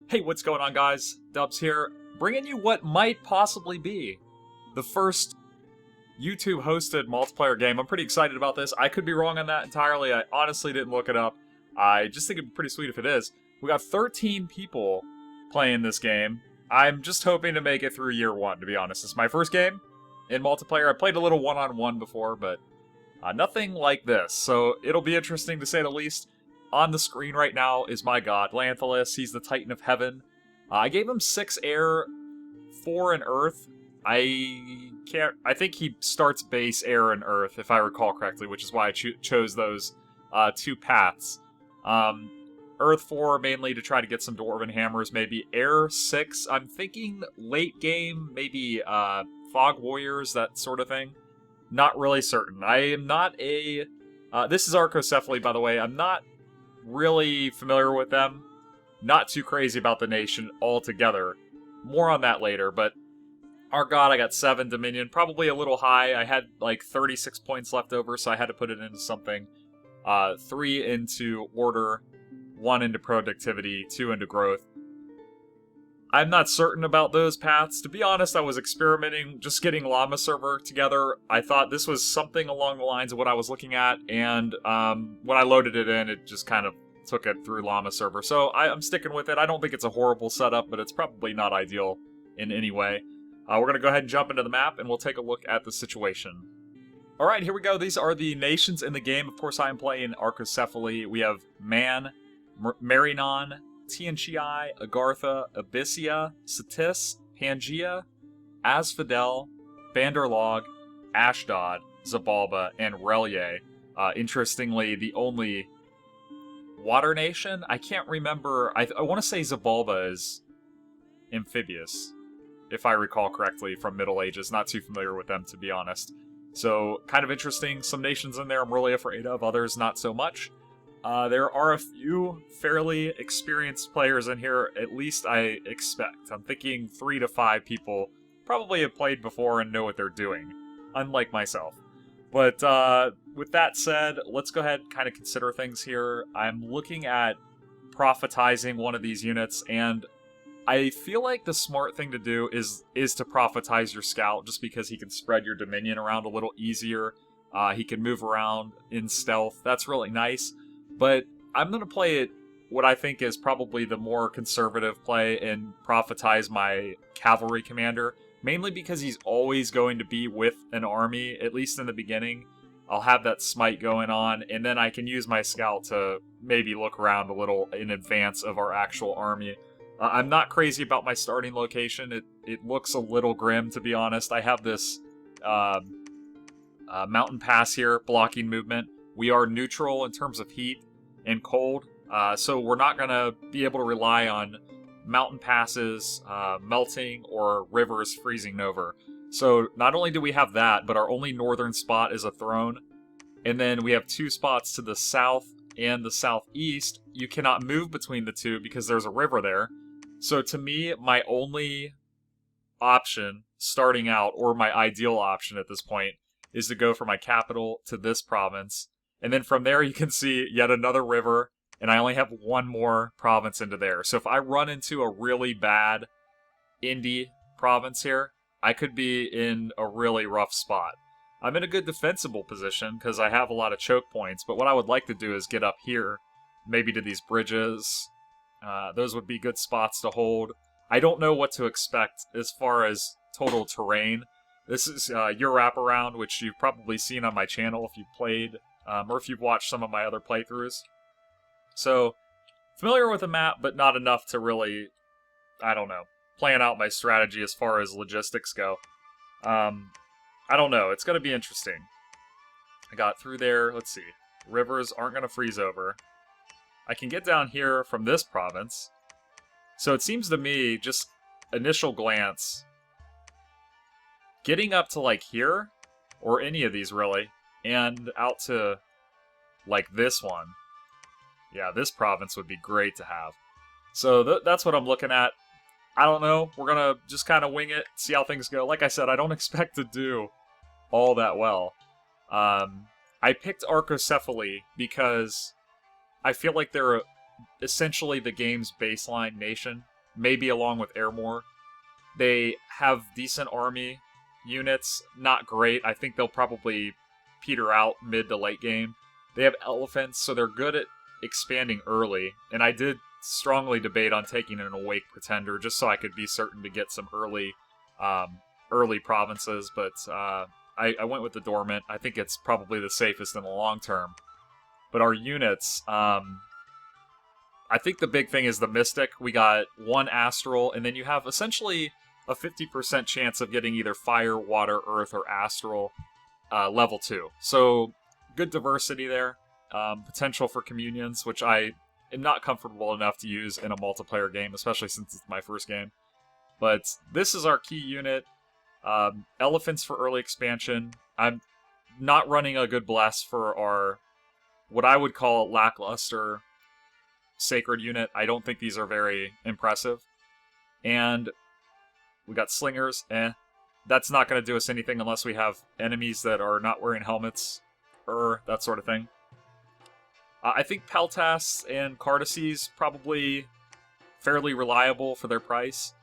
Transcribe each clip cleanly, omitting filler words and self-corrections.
Hey, what's going on, guys? Dubs here, bringing you what might possibly be the first YouTube-hosted multiplayer game. I'm pretty excited about this. I could be wrong on that entirely. I honestly didn't look it up. I just think it'd be pretty sweet if it is. We got 13 people playing this game. I'm just hoping to make it through year one, to be honest. It's my first game in multiplayer. I played a little one-on-one before, but nothing like this. So it'll be interesting, to say the least. On the screen right now is my god, Lanthalus. He's the Titan of Heaven. I gave him 6 air, 4 in earth. I think he starts base air and earth, if I recall correctly, which is why I chose those 2 paths. Earth 4 mainly to try to get some Dwarven Hammers, maybe. Air 6, I'm thinking late game, maybe Fog Warriors, that sort of thing. Not really certain. I am not a... this is Arcoscephale, by the way. I'm not really familiar with them. Not too crazy about the nation altogether. More on that later, but our god, I got 7 Dominion. Probably a little high. I had like 36 points left over, so I had to put it into something. 3 into order, 1 into productivity, 2 into growth. I'm not certain about those paths. To be honest, I was experimenting, just getting Llama server together. I thought this was something along the lines of what I was looking at, and when I loaded it in, it just kind of took it through Llama server. So I'm sticking with it. I don't think it's a horrible setup, but it's probably not ideal in any way. We're going to go ahead and jump into the map, and we'll take a look at the situation. Alright, here we go. These are the nations in the game. Of course, I am playing Arcoscephale. We have Man, Marignon, Tien Chi, Agartha, Abysia, Satis, Pangaea, Asphodel, Bandar Log, Ashdod, Xibalba, and Rl'yeh. Interestingly, the only water nation? I can't remember. I want to say Xibalba is amphibious, if I recall correctly from Middle Ages. Not too familiar with them, to be honest. So, kind of interesting. Some nations in there I'm really afraid of, others not so much. There are a few fairly experienced players in here, at least I expect. I'm thinking 3 to 5 people probably have played before and know what they're doing, unlike myself. But with that said, let's go ahead and kind of consider things here. I'm looking at prophetizing one of these units, and I feel like the smart thing to do is to prophetize your scout, just because he can spread your dominion around a little easier. He can move around in stealth. That's really nice. But I'm going to play it what I think is probably the more conservative play and prophetize my cavalry commander, mainly because he's always going to be with an army, at least in the beginning. I'll have that smite going on, and then I can use my scout to maybe look around a little in advance of our actual army. I'm not crazy about my starting location. It looks a little grim, to be honest. I have this mountain pass here, blocking movement. We are neutral in terms of heat and cold, so we're not going to be able to rely on mountain passes melting or rivers freezing over. So not only do we have that, but our only northern spot is a throne, and then we have 2 spots to the south and the southeast. You cannot move between the two because there's a river there. So to me, my only option starting out, or my ideal option at this point, is to go from my capital to this province. And then from there, you can see yet another river, and I only have 1 more province into there. So if I run into a really bad indie province here, I could be in a really rough spot. I'm in a good defensible position because I have a lot of choke points, but what I would like to do is get up here, maybe to these bridges. Those would be good spots to hold. I don't know what to expect as far as total terrain. This is your wraparound, which you've probably seen on my channel if you've played, or if you've watched some of my other playthroughs. So, familiar with the map, but not enough to really, I don't know, plan out my strategy as far as logistics go. I don't know, it's going to be interesting. I got through there, let's see. Rivers aren't going to freeze over. I can get down here from this province. So it seems to me, just initial glance, getting up to like here, or any of these really, and out to like this one. Yeah, this province would be great to have. So that's what I'm looking at. I don't know. We're going to just kind of wing it, see how things go. Like I said, I don't expect to do all that well. I picked Arcoscephale because I feel like they're essentially the game's baseline nation. maybe along with Airmore. They have decent army units, not great. I think they'll probably peter out mid to late game. They have elephants, so they're good at expanding early, and I did strongly debate on taking an Awake Pretender just so I could be certain to get some early provinces, but I went with the Dormant. I think it's probably the safest in the long term. But our units, I think the big thing is the Mystic. We got one Astral, and then you have essentially a 50% chance of getting either Fire, Water, Earth, or Astral level 2. So, good diversity there. Potential for communions, which I am not comfortable enough to use in a multiplayer game, especially since it's my first game. But this is our key unit. Elephants for early expansion. I'm not running a good bless for our, what I would call lackluster sacred unit. I don't think these are very impressive. And we got slingers. That's not going to do us anything unless we have enemies that are not wearing helmets or that sort of thing. I think Peltas and Cardaces probably fairly reliable for their price.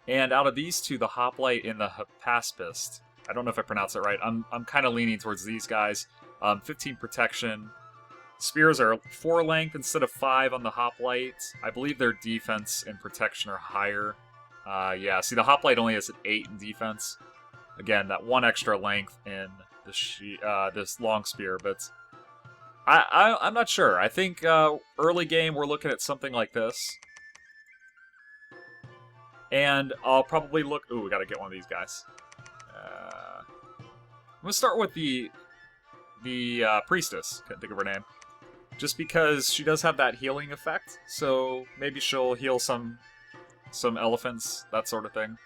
And out of these two, the Hoplite and the Paspist, I don't know if I pronounce it right, I'm kind of leaning towards these guys. 15 protection. Spears are 4 length instead of 5 on the Hoplite. I believe their defense and protection are higher. Yeah, see, the Hoplite only has an 8 in defense. Again, that 1 extra length in this long spear, but I'm not sure. I think early game we're looking at something like this. And I'll probably look... Ooh, we gotta get one of these guys. I'm gonna start with the Priestess. Can't think of her name. Just because she does have that healing effect, so maybe she'll heal some elephants, that sort of thing.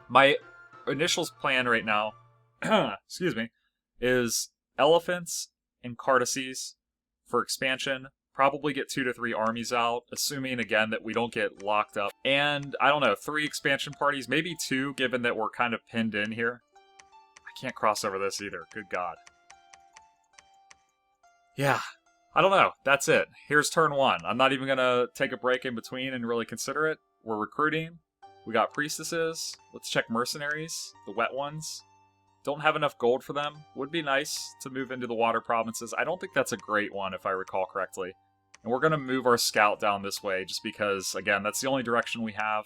My initial plan right now, excuse me, is elephants and Cardaces for expansion. Probably get 2 to 3 armies out, assuming, again, that we don't get locked up. And, I don't know, 3 expansion parties, maybe 2, given that we're kind of pinned in here. I can't cross over this either, good god. Yeah, I don't know, that's it. Here's turn 1. I'm not even going to take a break in between and really consider it. We're recruiting. We got priestesses. Let's check mercenaries, the wet ones. Don't have enough gold for them. Would be nice to move into the water provinces. I don't think that's a great one, if I recall correctly. And we're going to move our scout down this way, just because, again, that's the only direction we have.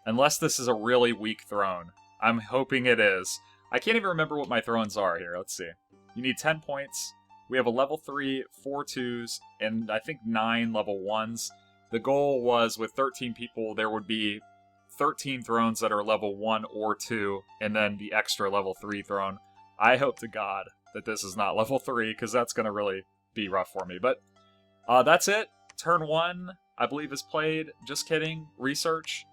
Unless this is a really weak throne. I'm hoping it is. I can't even remember what my thrones are here. Let's see. You need 10 points. We have a level 3, 4 2s, and I think 9 level 1s. The goal was, with 13 people, there would be 13 thrones that are level 1 or 2, and then the extra level 3 throne. I hope to God that this is not level 3, because that's going to really be rough for me. But that's it. Turn 1, I believe, is played. Just kidding. Research.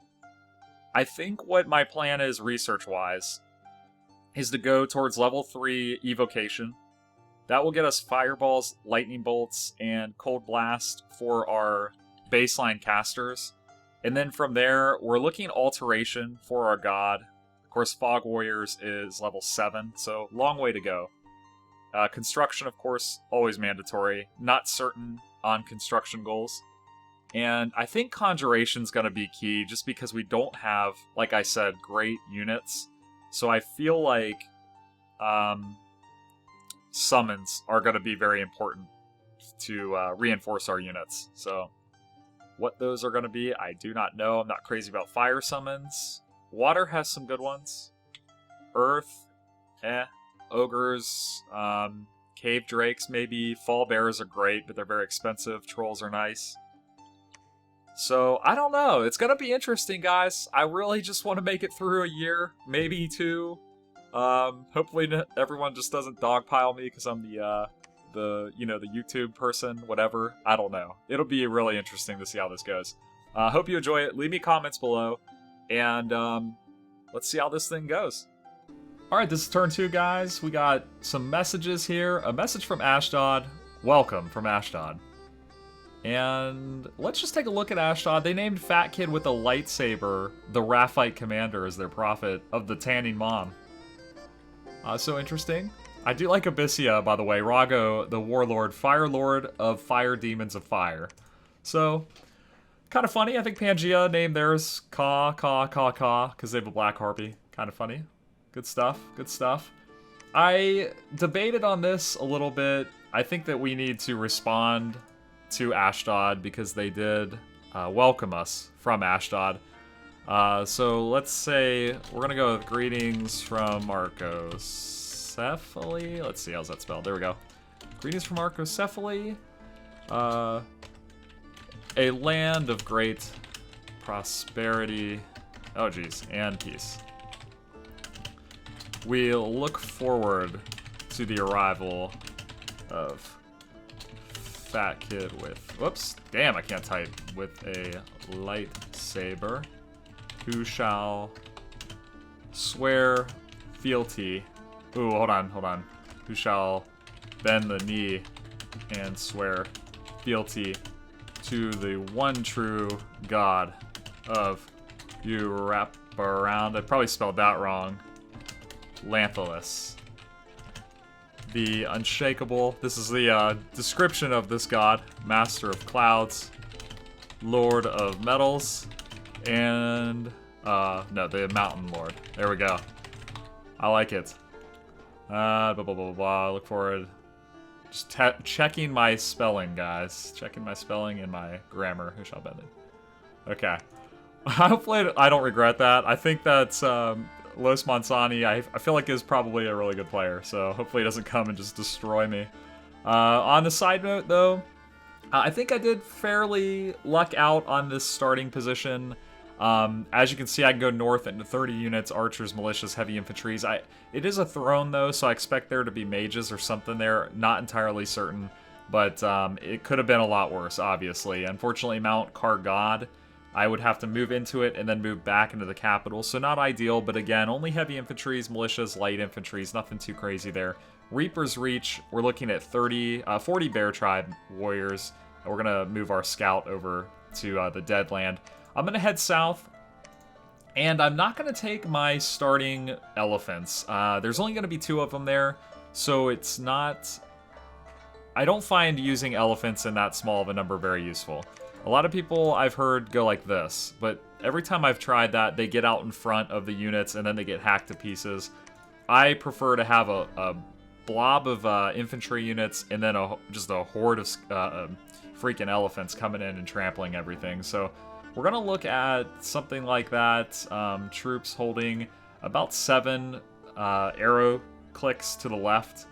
I think what my plan is, research-wise, is to go towards level 3 evocation. That will get us fireballs, lightning bolts, and cold blast for our baseline casters. And then from there, we're looking alteration for our god. Of course, Fog Warriors is level 7, so long way to go. Construction, of course, always mandatory. Not certain on construction goals. And I think Conjuration's going to be key, just because we don't have, like I said, great units. So I feel like summons are going to be very important to reinforce our units. So what those are going to be, I do not know. I'm not crazy about fire summons. Water has some good ones. Earth, Ogres, Cave Drakes maybe. Fall Bears are great, but they're very expensive. Trolls are nice. So, I don't know. It's going to be interesting, guys. I really just want to make it through a year, maybe 2. Hopefully everyone just doesn't dogpile me because I'm the YouTube person, whatever. I don't know. It'll be really interesting to see how this goes. Hope you enjoy it. Leave me comments below, and let's see how this thing goes. Alright, this is turn 2, guys. We got some messages here. A message from Ashdod. Welcome from Ashdod. And let's just take a look at Ashdod. They named Fat Kid with a lightsaber the Raphite Commander as their prophet of the Tanning Mom. So interesting. I do like Abysia, by the way. Rago, the Warlord, Fire Lord of Fire Demons of Fire. So, Kind of funny. I think Pangaea named theirs Caw, Caw, Caw, Caw, because they have a black harpy. Kind of funny. Good stuff. Good stuff. I debated on this a little bit. I think that we need to respond to Ashdod because they did welcome us from Ashdod. So let's say we're going to go with greetings from Arcoscephale. Let's see, how's that spelled? There we go. Greetings from Arcoscephale. A land of great prosperity, oh geez, and peace. We'll look forward to the arrival of Fat Kid with, whoops, damn, I can't type, with a lightsaber, who shall swear fealty, ooh, hold on, who shall bend the knee and swear fealty to the one true God of you wrap around. I probably spelled that wrong. Lanthalus. The unshakable. This is the description of this god. Master of clouds. Lord of metals. And, no, the mountain lord. There we go. I like it. Blah, blah, blah, blah, blah. Look forward. Just checking my spelling, guys. Checking my spelling and my grammar. Who shall bend it? Okay. Hopefully I don't regret that. I think that Los Monsani, I feel like is probably a really good player. So hopefully he doesn't come and just destroy me. On the side note, though, I think I did fairly luck out on this starting position. As you can see, I can go north into 30 units, archers, militias, heavy infantries. It is a throne, though, so I expect there to be mages or something there. Not entirely certain, but it could have been a lot worse, obviously. Unfortunately, Mount Kargad, I would have to move into it and then move back into the capital, so not ideal, but again, only heavy infantries, militias, light infantries, nothing too crazy there. Reaper's Reach, we're looking at 40 Bear Tribe warriors. We're going to move our scout over to the Deadland. I'm going to head south, and I'm not going to take my starting elephants. There's only going to be 2 of them there, so it's not... I don't find using elephants in that small of a number very useful. A lot of people I've heard go like this, but every time I've tried that, they get out in front of the units, and then they get hacked to pieces. I prefer to have a blob of infantry units, and then just a horde of freaking elephants coming in and trampling everything. So we're going to look at something like that. Troops holding about 7 arrow clicks to the left.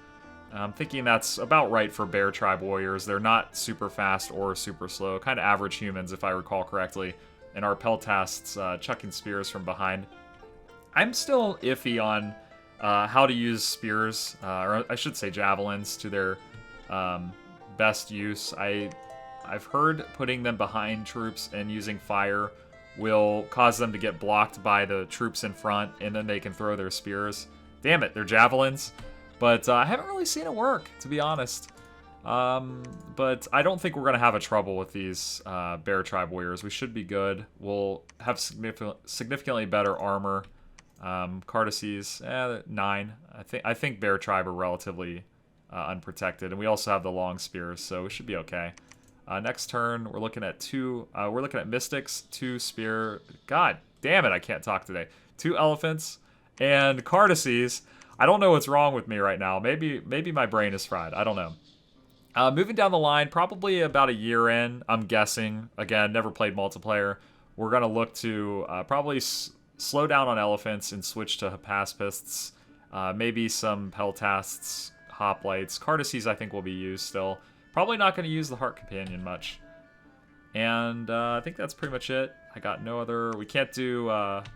I'm thinking that's about right for Bear Tribe warriors. They're not super fast or super slow. Kind of average humans, if I recall correctly. And our Peltasts chucking spears from behind. I'm still iffy on how to use spears, or I should say javelins, to their best use. I've heard putting them behind troops and using fire will cause them to get blocked by the troops in front, and then they can throw their spears. Damn it, they're javelins. But I haven't really seen it work, to be honest. But I don't think we're going to have a trouble with these Bear Tribe warriors. We should be good. We'll have significantly better armor. Cardaces, 9. I think Bear Tribe are relatively unprotected, and we also have the long spears, so we should be okay. Next turn, we're looking at 2. We're looking at Mystics, 2 spear. God damn it, I can't talk today. 2 elephants and Cardaces. I don't know what's wrong with me right now. Maybe my brain is fried. I don't know. Moving down the line, probably about a year in, I'm guessing. Again, never played multiplayer. We're going to look to probably slow down on elephants and switch to Hypaspists. Maybe some Peltasts, Hoplites. Cardaces I think will be used still. Probably not going to use the Heart Companion much. And I think that's pretty much it. I got no other... We can't do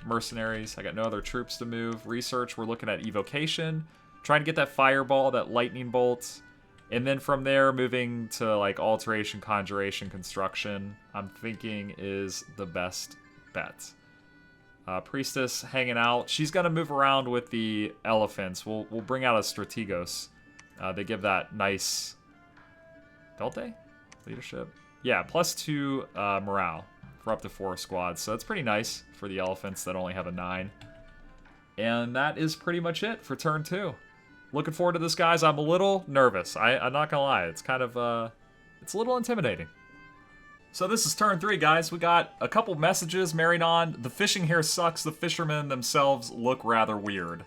mercenaries. I got no other troops to move. Research, we're looking at evocation. Trying to get that fireball, that lightning bolt. And then from there, moving to like alteration, conjuration, construction, I'm thinking is the best bet. Priestess hanging out. She's going to move around with the elephants. We'll bring out a Strategos. They give that nice... Don't they? Leadership? Yeah, +2 morale for up to 4 squads. So that's pretty nice for the elephants that only have a 9. And that is pretty much it for turn 2. Looking forward to this, guys. I'm a little nervous. I'm not going to lie. It's kind of... it's a little intimidating. So this is turn 3, guys. We got a couple messages. Marignon, the fishing here sucks. The fishermen themselves look rather weird.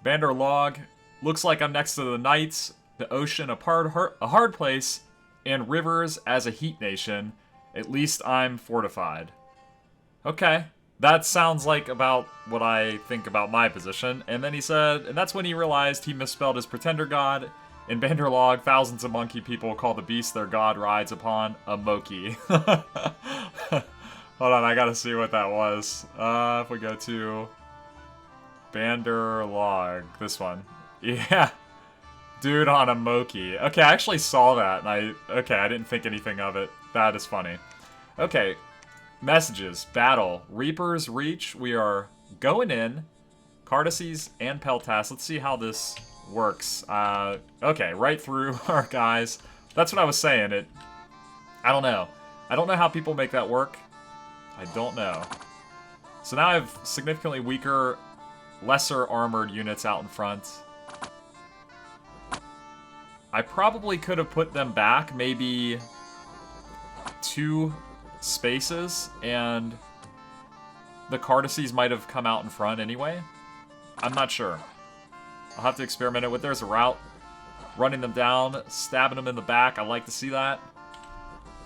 Bandar Log, looks like I'm next to the Knights, the ocean a hard place, and rivers as a heat nation. At least I'm fortified. Okay, that sounds like about what I think about my position. And then he said, and that's when he realized he misspelled his pretender god. In Bandar Log, thousands of monkey people call the beast their god rides upon a Moki. Hold on, I gotta see what that was. If we go to Bandar Log, this one. Yeah, dude on a Moki. Okay, I actually saw that, and I didn't think anything of it. That is funny. Okay, messages, battle, Reapers reach. We are going in, Cardaces and Peltas. Let's see how this works. Okay, right through our guys. That's what I was saying. I don't know. I don't know how people make that work. I don't know. So now I have significantly weaker, lesser armored units out in front. I probably could have put them back maybe 2 spaces, and the Cardaces might have come out in front anyway. I'm not sure. I'll have to experiment it with. There's a route. Running them down, stabbing them in the back. I like to see that.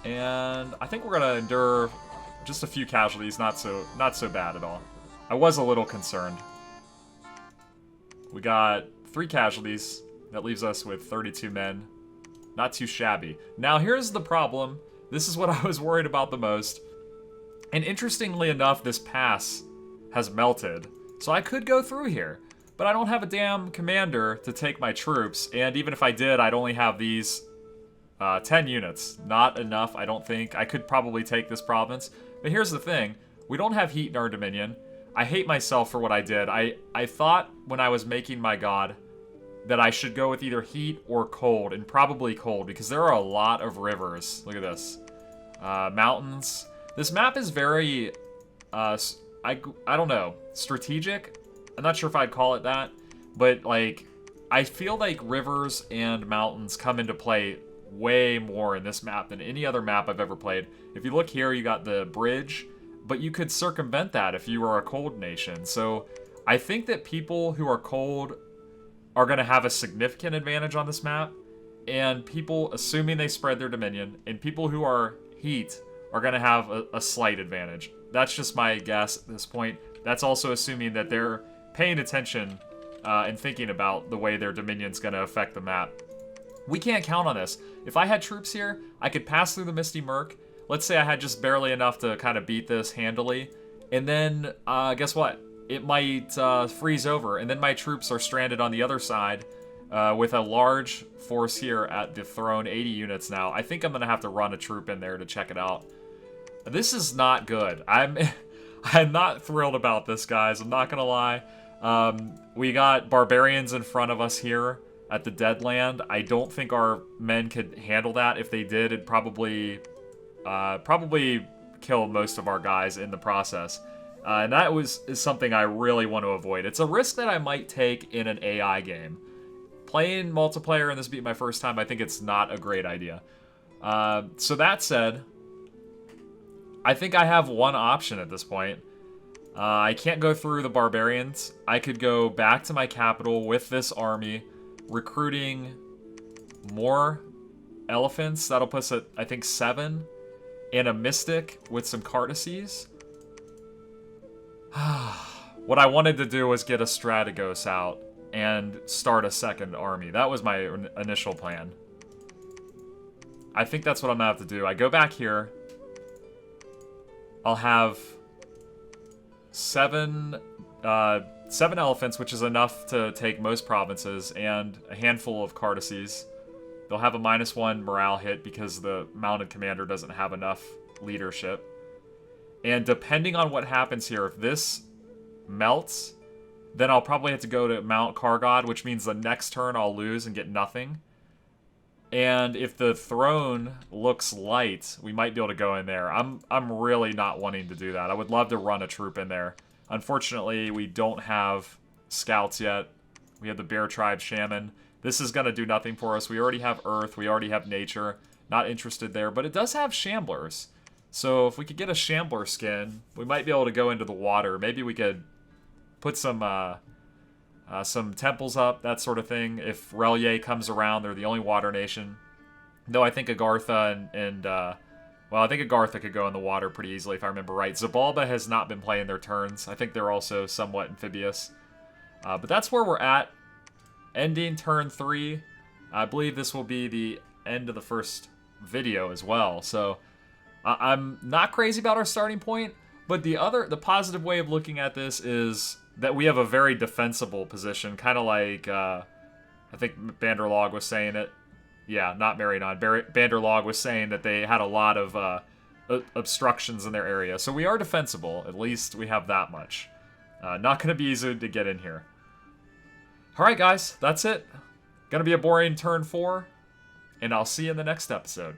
And I think we're going to endure just a few casualties. Not so bad at all. I was a little concerned. We got 3 casualties. That leaves us with 32 men. Not too shabby. Now, here's the problem. This is what I was worried about the most. And interestingly enough, this pass has melted. So I could go through here. But I don't have a damn commander to take my troops, and even if I did, I'd only have these 10 units. Not enough, I don't think. I could probably take this province. But here's the thing. We don't have heat in our dominion. I hate myself for what I did. I thought when I was making my god that I should go with either heat or cold, and probably cold, because there are a lot of rivers. Look at this. Mountains. This map is very, I don't know, strategic? I'm not sure if I'd call it that, but like, I feel like rivers and mountains come into play way more in this map than any other map I've ever played. If you look here, you got the bridge, but you could circumvent that if you were a cold nation. So I think that people who are cold are going to have a significant advantage on this map, and people, assuming they spread their dominion, and people who are heat are going to have a slight advantage. That's just my guess at this point. That's also assuming that they're paying attention and thinking about the way their dominion's going to affect the map. We can't count on this. If I had troops here, I could pass through the Misty Murk. Let's say I had just barely enough to kind of beat this handily. And then, guess what? It might freeze over. And then my troops are stranded on the other side with a large force here at the throne, 80 units now. I think I'm going to have to run a troop in there to check it out. This is not good. I'm not thrilled about this, guys. I'm not going to lie. We got barbarians in front of us here at the Deadland. I don't think our men could handle that. If they did, it'd probably kill most of our guys in the process. And that is something I really want to avoid. It's a risk that I might take in an AI game. Playing multiplayer and this being my first time, I think it's not a great idea. So that said, I think I have one option at this point. I can't go through the barbarians. I could go back to my capital with this army, recruiting more elephants. That'll put us at, I think, 7. And a mystic with some Cardaces. What I wanted to do was get a Strategos out and start a second army. That was my initial plan. I think that's what I'm gonna have to do. I go back here. I'll have 7 elephants, which is enough to take most provinces, and a handful of Cardaces. They'll have a -1 morale hit because the mounted commander doesn't have enough leadership. And depending on what happens here, if this melts, then I'll probably have to go to Mount Kargod, which means the next turn I'll lose and get nothing. And if the throne looks light, we might be able to go in there. I'm really not wanting to do that. I would love to run a troop in there. Unfortunately, we don't have scouts yet. We have the Bear Tribe Shaman. This is going to do nothing for us. We already have Earth. We already have Nature. Not interested there, but it does have Shamblers. So if we could get a Shambler skin, we might be able to go into the water. Maybe we could put some temples up, that sort of thing. If Rl'yeh comes around, they're the only water nation. Though I think Agartha well, I think Agartha could go in the water pretty easily if I remember right. Xibalba has not been playing their turns. I think they're also somewhat amphibious. But that's where we're at. Ending turn 3. I believe this will be the end of the first video as well. So I'm not crazy about our starting point, but the positive way of looking at this is that we have a very defensible position, kind of like I think Bandar Log was saying it. Yeah, not Marignon. Bandar Log was saying that they had a lot of obstructions in their area. So we are defensible. At least we have that much. Not going to be easy to get in here. Alright guys, that's it. Gonna be a boring turn 4. And I'll see you in the next episode.